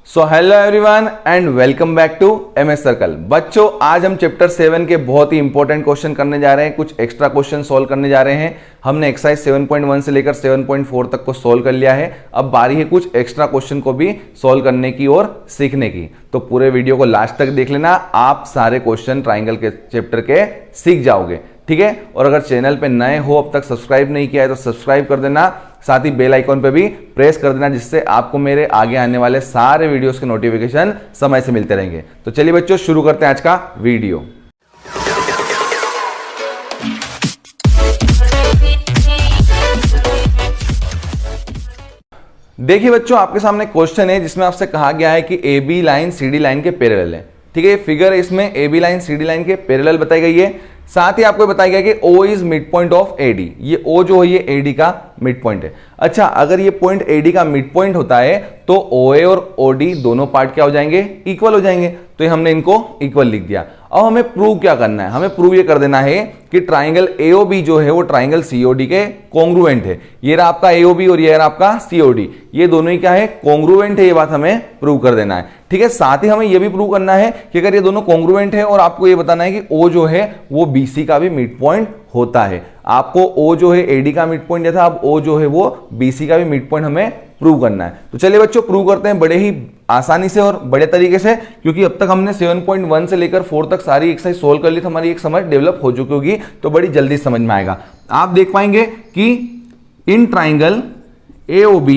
So hello everyone and welcome back to MS circle. बच्चों, आज हम चैप्टर 7 के बहुत ही इंपॉर्टेंट क्वेश्चन करने जा रहे हैं, कुछ एक्स्ट्रा क्वेश्चन सॉल्व करने जा रहे हैं। हमने एक्सरसाइज 7.1 से लेकर 7.4 तक को सॉल्व कर लिया है। अब बारी है कुछ एक्स्ट्रा क्वेश्चन को भी सॉल्व करने की और सीखने की। तो पूरे वीडियो को लास्ट तक देख लेना, आप सारे क्वेश्चन ट्राइंगल के चैप्टर के सीख जाओगे, ठीक है। और अगर चैनल पे नए हो, अब तक सब्सक्राइब नहीं किया है तो सब्सक्राइब कर देना, साथ ही बेल आइकॉन पे भी प्रेस कर देना, जिससे आपको मेरे आगे आने वाले सारे वीडियोस के नोटिफिकेशन समय से मिलते रहेंगे। तो चलिए बच्चों, शुरू करते हैं आज का वीडियो। देखिए बच्चों, आपके सामने क्वेश्चन है जिसमें आपसे कहा गया है कि A B line C D line के पैरेलल है, ठीक है। फिगर इसमें A B line C D line के पैरेलल बताई गई है। साथ ही आपको बताया गया कि O is mid point of AD। ये O जो है ये AD का मिड पॉइंट है। अच्छा, अगर ये पॉइंट AD का मिड पॉइंट होता है तो OA और OD दोनों पार्ट क्या हो जाएंगे, इक्वल हो जाएंगे। तो हमने इनको इक्वल लिख दिया। अब हमें प्रूव क्या करना है, हमें प्रूव ये कर देना है कि ट्राइंगल AOB जो है वो ट्राइंगल COD के कॉन्ग्रुएंट है। ये रहा आपका AOB और ये रहा आपका COD, ये दोनों ही क्या है, कॉन्ग्रुएंट है। ये बात हमें प्रूव कर देना है, ठीक है। साथ ही हमें यह भी प्रूव करना है कि अगर ये दोनों कॉन्ग्रुएंट है, और आपको ये बताना है कि O जो है वो BC का भी मिड पॉइंट होता है। आपको O जो है AD का मिड पॉइंट था, अब O जो है वो BC का भी मिड पॉइंट हमें प्रूव करना है। तो चलिए बच्चों, प्रूव करते हैं बड़े ही आसानी से और बड़े तरीके से, क्योंकि अब तक हमने 7.1 से लेकर 4 तक सारी एक्सरसाइज सोल्व कर ली, तो हमारी एक समझ डेवलप हो चुकी होगी, तो बड़ी जल्दी समझ में आएगा। आप देख पाएंगे कि in triangle AOB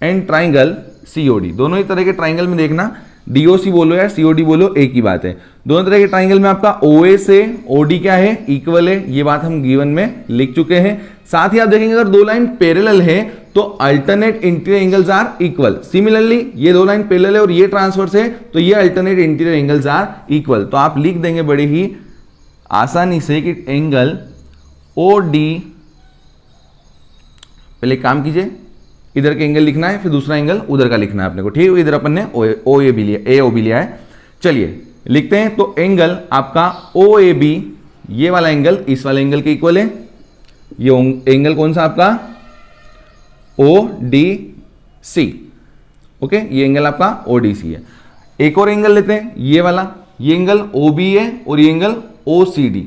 and triangle COD, दोनों ही तरह के ट्राइंगल में देखना, DOC बोलो या COD बोलो, एक ही बात है। दोनों तरह के ट्राइंगल में आपका OA से OD क्या है, इक्वल है। ये बात हम गिवन में लिख चुके हैं। साथ ही आप देखेंगे अगर दो लाइन पैरेलल है तो alternate interior angles are equal. Similarly ये दो लाइन पैरेलल है और ये ट्रांसवर्स है तो ये alternate interior angles are equal. तो आप लिख देंगे बड़े ही आसानी से कि एंगल OD, पहले काम कीजिए, इधर के एंगल लिखना है, फिर दूसरा एंगल उधर का लिखना है अपने को, ठीक है। इधर अपन ने AOB लिया है। चलिए लिखते हैं। तो एंगल आपका OAB, ये वाला एंगल इस वाले एंगल के इक्वल है। ये एंगल कौन सा आपका, ODC, ओके। ये एंगल आपका ODC है। एक और एंगल लेते हैं, ये वाला, ये एंगल OB है और ये एंगल OCD।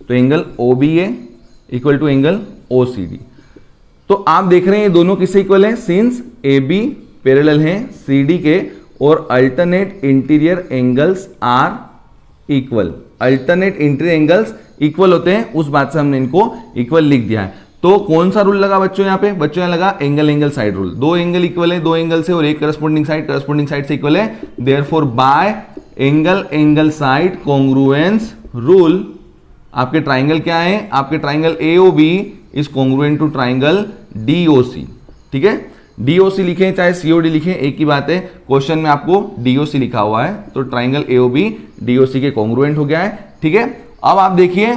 तो angle OBA equal to angle OCD। तो आप देख रहे हैं ये दोनों किससे इक्वल है, सिंस AB पैरेलल हैं CD के और alternate interior angles are equal. Alternate interior angles equal होते हैं, उस बात से हमने इनको इक्वल लिख दिया है। तो कौन सा रूल लगा बच्चों यहाँ पे, बच्चों यहाँ लगा एंगल एंगल साइड रूल। दो एंगल इक्वल है, दो एंगल से, और एक करस्पोंडिंग साइड से इक्वल है। Therefore by angle angle side congruence rule, आपके ट्राइंगल क्या है, आपके triangle AOB is congruent to triangle DOC, ठीक है। DOC लिखें चाहे COD लिखें, एक ही बात है। क्वेश्चन में आपको DOC लिखा हुआ है, तो ट्राइंगल AOB DOC के कॉन्ग्रुएंट हो गया है, ठीक है। अब आप देखिए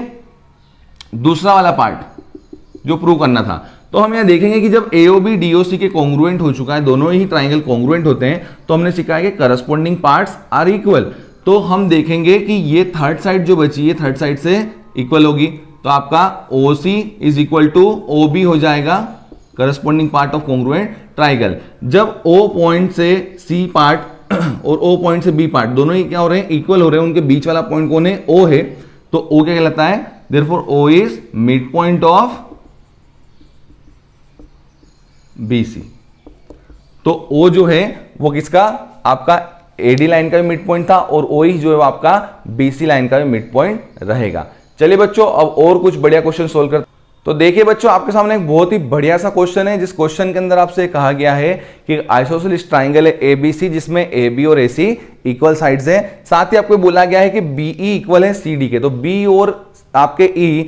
दूसरा वाला पार्ट जो प्रूव करना था। तो हम यहां देखेंगे कि जब AOB DOC के कॉन्ग्रुएंट हो चुका है, दोनों ही ट्राइंगल कॉन्ग्रुएंट होते हैं, तो हमने सीखा है कि करस्पॉन्डिंग पार्ट्स आर इक्वल। तो हम देखेंगे कि ये थर्ड साइड जो बची है थर्ड साइड से इक्वल होगी। तो आपका OC is equal to OB हो जाएगा, corresponding part of congruent triangle. जब O पॉइंट से C पार्ट और O पॉइंट से B पार्ट दोनों ही क्या हो रहे हैं, इक्वल हो रहे हैं, उनके बीच वाला पॉइंट कौन है, O है। तो O क्या कहलाता है, therefore O is mid point of BC। तो O जो है वो किसका, आपका AD लाइन का भी मिड पॉइंट था, और OE जो है वो आपका BC लाइन का भी मिड पॉइंट रहेगा। चलिए बच्चों, अब और कुछ बढ़िया क्वेश्चन सोल्व करते। तो देखिए बच्चों, आपके सामने एक बहुत ही बढ़िया सा क्वेश्चन है, जिस क्वेश्चन के अंदर आपसे कहा गया है कि आइसोसेलेस ट्राइंगल है ABC, जिसमें AB और AC इक्वल साइड्स हैं। साथ ही आपको बोला गया है कि BE इक्वल है CD के। तो B और आपके E,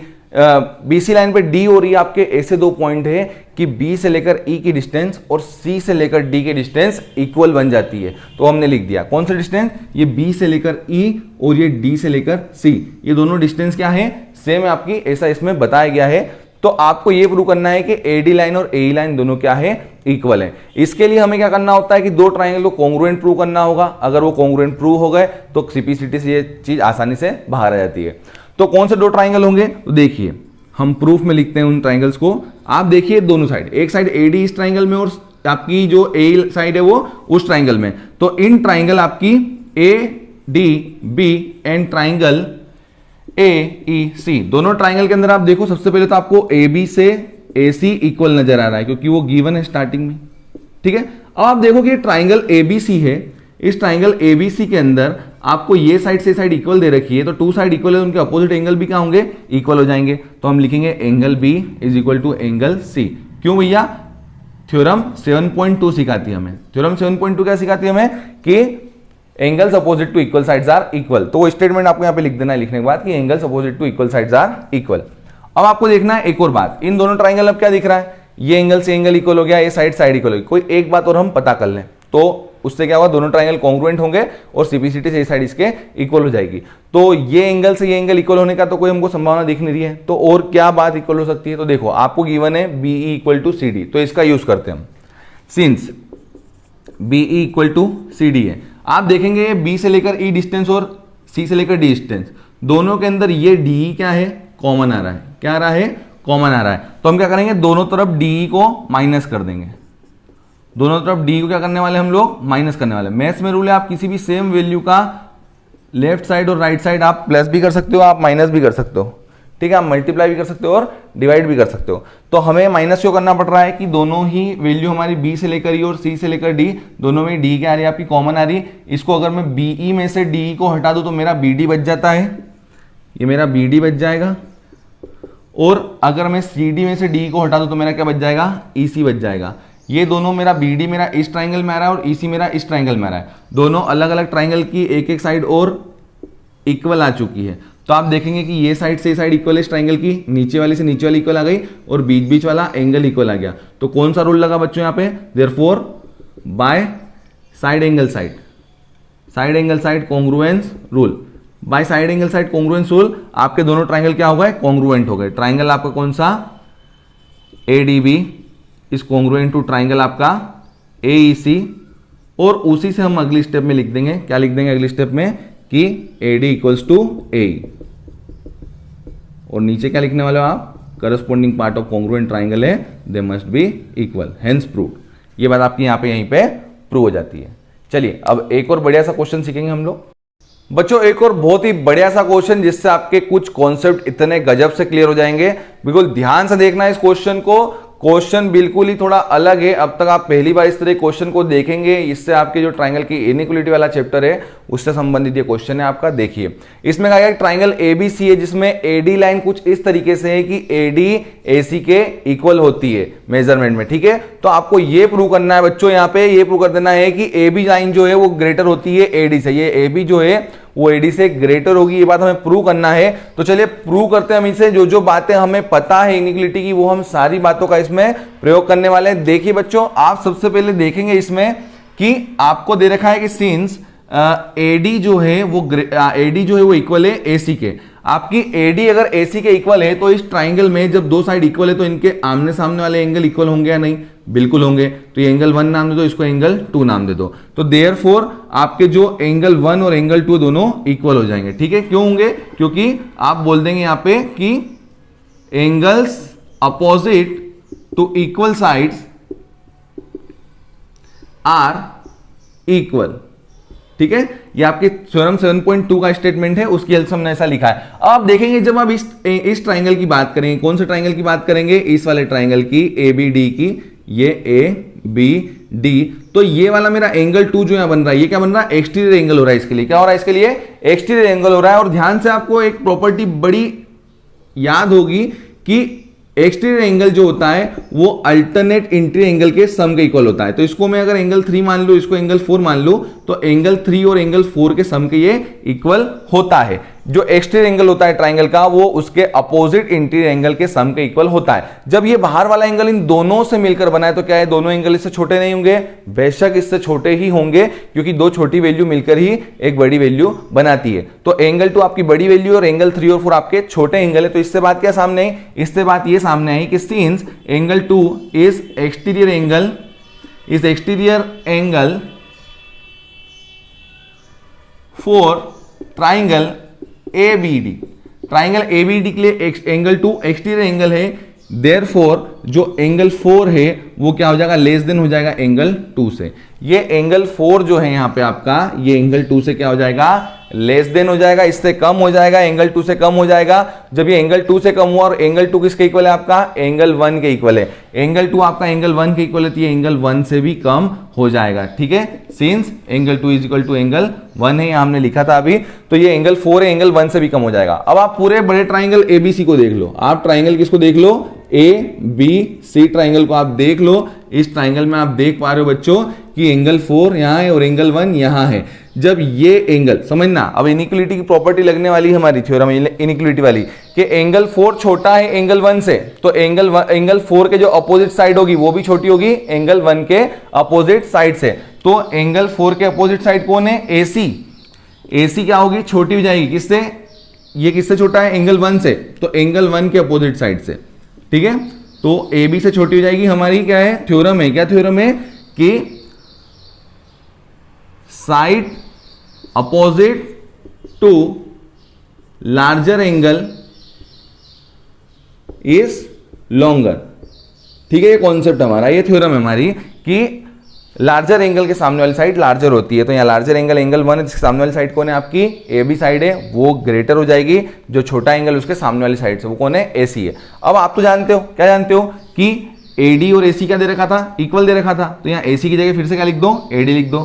BC लाइन पे D और E आपके ऐसे दो पॉइंट है कि B से लेकर E की डिस्टेंस और C से लेकर D की डिस्टेंस इक्वल बन जाती है। तो हमने लिख दिया कौन सा डिस्टेंस, ये B से लेकर E और ये D से लेकर C, ये दोनों डिस्टेंस क्या है, सेम है आपकी, ऐसा इसमें बताया गया है। तो आपको ये प्रूव करना है कि AD लाइन और AE लाइन दोनों क्या है, इक्वल है। इसके लिए हमें क्या करना होता है कि दो ट्राइंगल को कॉन्ग्रुएंट प्रूव करना होगा। अगर वो कॉन्ग्रुएंट प्रूव हो गए तो सिंपलिसिटी से ये चीज आसानी से बाहर आ जाती है। तो कौन से दो ट्राइंगल होंगे, तो देखिए हम प्रूफ में लिखते हैं उन ट्राइंगल्स को। आप देखिए दोनों साइड, एक साइड AD इस ट्राइंगल में और आपकी जो ए साइड है वो उस ट्राइंगल में। तो इन ट्राइंगल आपकी A D B and triangle A E C, दोनों ट्राइंगल के अंदर आप देखो सबसे पहले तो आपको ए बी से ए सी इक्वल नजर आ रहा है क्योंकि वो गिवन है स्टार्टिंग में, ठीक है। अब आप देखो कि ट्राइंगल ए बी सी है, इस ट्राइंगल ए बी सी के अंदर आपको ये साइड से साइड इक्वल दे रखी है, तो टू साइड इक्वल है, उनके अपोजिट एंगल भी क्या होंगे, इक्वल हो जाएंगे। तो हम लिखेंगे angle B is equal to angle C. क्यों भैया, थ्योरम 7.2 सिखाती है हमें। थ्योरम 7.2 क्या सिखाती है हमें कि angles opposite to equal sides are equal. तो वो स्टेटमेंट आपको यहां पे लिख देना है लिखने के बाद कि angles opposite to equal sides are equal. अब आपको देखना है एक और बात, इन दोनों ट्राइंगल अब क्या दिख रहा है, ये एंगल से एंगल इक्वल हो गया, ये साइड साइड इक्वल हो गई। कोई एक बात और हम पता कर लें तो उससे क्या होगा, दोनों ट्राइंगल कॉन्ग्रुएंट होंगे और सीपीसीटी से साइड इसके इक्वल हो जाएगी। तो ये एंगल से ये एंगल इक्वल होने का तो कोई हमको संभावना दिख नहीं रही है, तो और क्या बात इक्वल हो सकती है। तो देखो आपको गिवन है BE equal to C D, तो इसका यूज करते हैं हम। Since BE equal to C D है, आप देखेंगे बी से लेकर ई डिस्टेंस और सी से लेकर डी डिस्टेंस, दोनों के अंदर ये डी क्या है, कॉमन आ रहा है। क्या आ रहा है, कॉमन आ रहा है। तो हम क्या करेंगे, दोनों तरफ डी को माइनस कर देंगे। दोनों तरफ डी को क्या करने वाले हम लोग, माइनस करने वाले। मैथ्स में रूल है, आप किसी भी सेम वैल्यू का लेफ्ट साइड और राइट साइड आप प्लस भी कर सकते हो, आप माइनस भी कर सकते हो, ठीक है। आप मल्टीप्लाई भी कर सकते हो और डिवाइड भी कर सकते हो। तो हमें माइनस क्यों करना पड़ रहा है कि दोनों ही वैल्यू हमारी बी से लेकर ई और सी से लेकर डी, दोनों में डी क्या आ रही है आपकी, कॉमन आ रही। इसको अगर मैं बीई में से डी को हटा दूं तो मेरा बी डी बच जाता है, ये मेरा बी डी बच जाएगा। और अगर मैं सी डी में से डी को हटा दूं तो मेरा क्या बच जाएगा, ई सी बच जाएगा। ये दोनों मेरा बी डी मेरा इस ट्राइंगल में आ रहा है और ई सी मेरा इस ट्राइंगल में आ रहा है। दोनों अलग अलग ट्राइंगल की एक एक साइड और इक्वल आ चुकी है। तो आप देखेंगे कि ये साइड से साइड इक्वल है इस ट्राइंगल की, नीचे वाली से नीचे वाली इक्वल आ गई और बीच बीच वाला एंगल इक्वल आ गया। तो कौन सा रूल लगा बच्चों यहाँ पे, therefore by side angle side, side angle side congruence rule. By side angle side congruence rule आपके दोनों ट्राइंगल क्या हो गए, कॉन्ग्रुएंट हो गए। ट्राइंगल आपका कौन सा, ADB is congruent to triangle आपका एईसी। और उसी से हम अगली स्टेप में लिख देंगे, क्या लिख देंगे अगली स्टेप में, कि एडी इक्वल्स टू ए। और नीचे क्या लिखने वाले हो आप, corresponding part of congruent triangle है, they must be equal, hence proved. ये बात आपकी यहां पे यहीं पे प्रूव हो जाती है। चलिए अब एक और बढ़िया सा क्वेश्चन सीखेंगे हम लोग बच्चों, एक और बहुत ही बढ़िया सा क्वेश्चन जिससे आपके कुछ कॉन्सेप्ट इतने गजब से क्लियर हो जाएंगे। बिल्कुल ध्यान से देखना है इस क्वेश्चन को, क्वेश्चन बिल्कुल ही थोड़ा अलग है। अब तक आप पहली बार इस तरह क्वेश्चन को देखेंगे, इससे आपके जो ट्राइंगल की इनइक्वालिटी वाला चैप्टर है उससे संबंधित ये क्वेश्चन है आपका। देखिए इसमें कहा गया ट्राइंगल एबीसी है जिसमें एडी लाइन कुछ इस तरीके से है कि एडी एसी के इक्वल होती है मेजरमेंट में, ठीक है। तो आपको ये प्रूव करना है बच्चों, यहाँ पे ये प्रूव कर देना है कि एबी लाइन जो है वो ग्रेटर होती है एडी से, ये एबी जो है वो एडी से ग्रेटर होगी, ये बात हमें प्रूव करना है। तो चलिए प्रूव करते हैं हम इसे। जो जो बातें हमें पता है इनइक्वालिटी की वो हम सारी बातों का इसमें प्रयोग करने वाले हैं। देखिए बच्चों, आप सबसे पहले देखेंगे इसमें कि आपको दे रखा है कि सिंस एडी जो है वो इक्वल है एसी के। आपकी एडी अगर एसी के इक्वल है तो इस ट्राइंगल में जब दो साइड इक्वल है तो इनके आमने सामने वाले एंगल इक्वल होंगे या नहीं, बिल्कुल होंगे। तो ये एंगल 1 नाम दे दो, इसको एंगल 2 नाम दे दो। तो देयरफॉर आपके जो एंगल 1 और एंगल 2 दोनों इक्वल हो जाएंगे, ठीक है। क्यों होंगे, क्योंकि आप बोल देंगे यहां पे कि angles opposite to equal sides are equal, ठीक है। ये आपके थ्योरम 7.2 का स्टेटमेंट है, उसकी हेल्प से हमने ऐसा लिखा है। अब आप देखेंगे जब आप इस ट्राइंगल की बात करेंगे, कौन से ट्राइंगल की बात करेंगे, इस वाले ट्राइंगल की एबीडी की, ये ए बी डी। तो ये वाला मेरा एंगल 2 जो यहां बन रहा है, ये क्या बन रहा है, एक्सटीरियर एंगल हो रहा है। इसके लिए क्या हो रहा है, इसके लिए एक्सटीरियर एंगल हो रहा है। और ध्यान से आपको एक प्रॉपर्टी बड़ी याद होगी कि एक्सटीरियर एंगल जो होता है वो अल्टरनेट इंटीरियर एंगल के सम के इक्वल होता है। तो इसको मैं अगर एंगल 3 मान लूं, इसको एंगल 4 मान लूं, तो एंगल 3 और एंगल 4 के सम के ये इक्वल होता है। जो एक्सटीरियर एंगल होता है ट्राइंगल का वो उसके अपोजिट इंटीरियर एंगल के सम के इक्वल होता है। जब ये बाहर वाला एंगल इन दोनों से मिलकर बना है तो क्या है, दोनों एंगल इससे छोटे नहीं होंगे, बेशक इससे छोटे ही होंगे, क्योंकि दो छोटी वैल्यू मिलकर ही एक बड़ी वैल्यू बनाती है। तो एंगल 2 आपकी बड़ी वैल्यू और एंगल 3 और 4 आपके छोटे एंगल है। तो इससे बात क्या सामने आई, इससे बात ये सामने आई कि since angle 2 is exterior angle for triangle ABD, triangle ABD के लिए एंगल 2 एक्सटीरियर एंगल है, देयरफॉर जो एंगल 4 है वो क्या हो जाएगा, लेस देन हो जाएगा एंगल 2 से। ये एंगल 4 जो है यहाँ पे आपका, ये एंगल 2 से क्या हो जाएगा, लेस देन हो जाएगा, इससे कम हो जाएगा, एंगल 2 से कम हो जाएगा। जब ये एंगल 2 से कम हुआ, और एंगल 2 किसके इक्वल है आपका, एंगल 1 के इक्वल है। एंगल 2 आपका एंगल 1 के इक्वल है, तो ये एंगल 1 से भी कम हो जाएगा। ठीक है, since angle 2 is equal to angle 1 है, हमने लिखा था अभी, तो ये एंगल 4 है, एंगल 1 से भी कम हो जाएगा। अब आप पूरे बड़े ट्राइंगल एबीसी को देख लो, आप ट्राइंगल किसको देख लो, ए बी सी ट्राइंगल को आप देख लो। इस ट्राइंगल में आप देख पा रहे हो बच्चों कि एंगल 4 यहां है और एंगल 1 यहां है। जब ये एंगल, समझना, अब इनइक्वलिटी की प्रॉपर्टी लगने वाली है हमारी थ्योरम इनइक्वलिटी वाली, कि एंगल 4 छोटा है एंगल 1 से, तो एंगल 4 के जो अपोजिट साइड होगी वो भी छोटी होगी एंगल 1 के अपोजिट साइड से। तो एंगल 4 के अपोजिट साइड कौन है, एसी। एसी क्या होगी, छोटी हो जाएगी, किससे, ये किससे छोटा है, एंगल 1 से, तो एंगल 1 के अपोजिट साइड से। ठीक है, तो ए बी से छोटी हो जाएगी हमारी, क्या है, थ्योरम है, क्या थ्योरम है, कि side opposite to larger angle is longer. ठीक है, ये कॉन्सेप्ट हमारा, ये थ्योरम है हमारी, कि लार्जर एंगल के सामने वाली साइड लार्जर होती है। तो यहाँ लार्जर एंगल एंगल 1 है, जिसके सामने वाली साइड कौन है आपकी, ए बी साइड है, वो ग्रेटर हो जाएगी। जो छोटा एंगल उसके सामने वाली साइड से वो कौन है, ए सी है। अब आप तो जानते हो, क्या जानते हो, कि ए डी और ए सी क्या दे रखा था, इक्वल दे रखा था। तो यहाँ ए सी की जगह फिर से क्या लिख दो, ए डी लिख दो।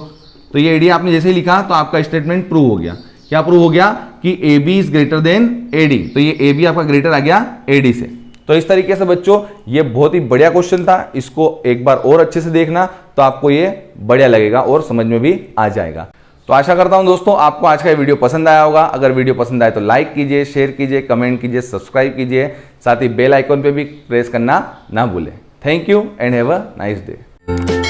तो ये ए डी आपने जैसे ही लिखा तो आपका स्टेटमेंट प्रूव हो गया। क्या प्रूव हो गया, कि A B is greater than A D. तो ये ए बी आपका ग्रेटर आ गया ए डी से। तो इस तरीके से बच्चों ये बहुत ही बढ़िया क्वेश्चन था, इसको एक बार और अच्छे से देखना तो आपको ये बढ़िया लगेगा और समझ में भी आ जाएगा। तो आशा करता हूं दोस्तों आपको आज का ये वीडियो पसंद आया होगा। अगर वीडियो पसंद आए तो लाइक कीजिए, शेयर कीजिए, कमेंट कीजिए, सब्सक्राइब कीजिए, साथ ही बेल आइकन पे भी प्रेस करना ना भूलें। Thank you and have a nice day.